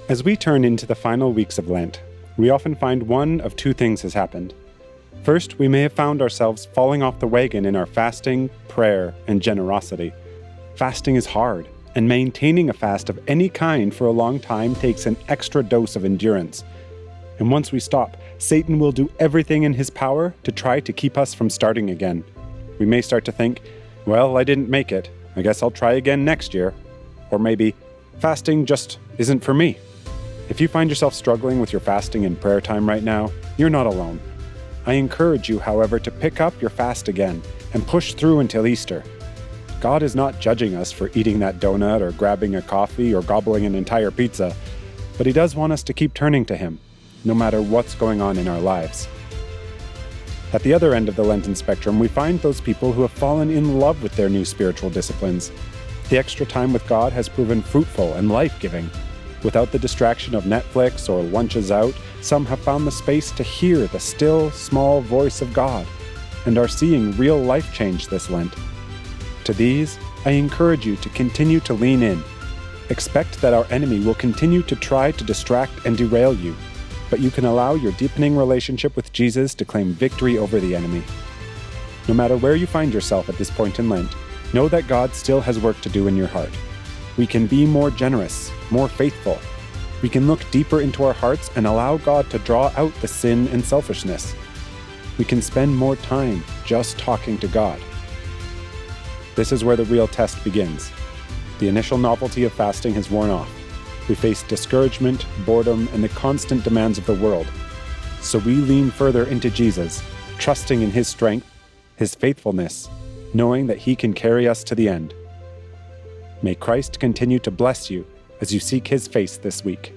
As we turn into the final weeks of Lent, we often find one of two things has happened. First, we may have found ourselves falling off the wagon in our fasting, prayer, and generosity. Fasting is hard, and maintaining a fast of any kind for a long time takes an extra dose of endurance. And once we stop, Satan will do everything in his power to try to keep us from starting again. We may start to think, well, I didn't make it. I guess I'll try again next year. Or maybe, fasting just isn't for me. If you find yourself struggling with your fasting and prayer time right now, you're not alone. I encourage you, however, to pick up your fast again and push through until Easter. God is not judging us for eating that donut or grabbing a coffee or gobbling an entire pizza, but He does want us to keep turning to Him, no matter what's going on in our lives. At the other end of the Lenten spectrum, we find those people who have fallen in love with their new spiritual disciplines. The extra time with God has proven fruitful and life-giving. Without the distraction of Netflix or lunches out, some have found the space to hear the still, small voice of God and are seeing real life change this Lent. To these, I encourage you to continue to lean in. Expect that our enemy will continue to try to distract and derail you, but you can allow your deepening relationship with Jesus to claim victory over the enemy. No matter where you find yourself at this point in Lent, know that God still has work to do in your heart. We can be more generous, more faithful. We can look deeper into our hearts and allow God to draw out the sin and selfishness. We can spend more time just talking to God. This is where the real test begins. The initial novelty of fasting has worn off. We face discouragement, boredom, and the constant demands of the world. So we lean further into Jesus, trusting in His strength, His faithfulness, knowing that He can carry us to the end. May Christ continue to bless you as you seek His face this week.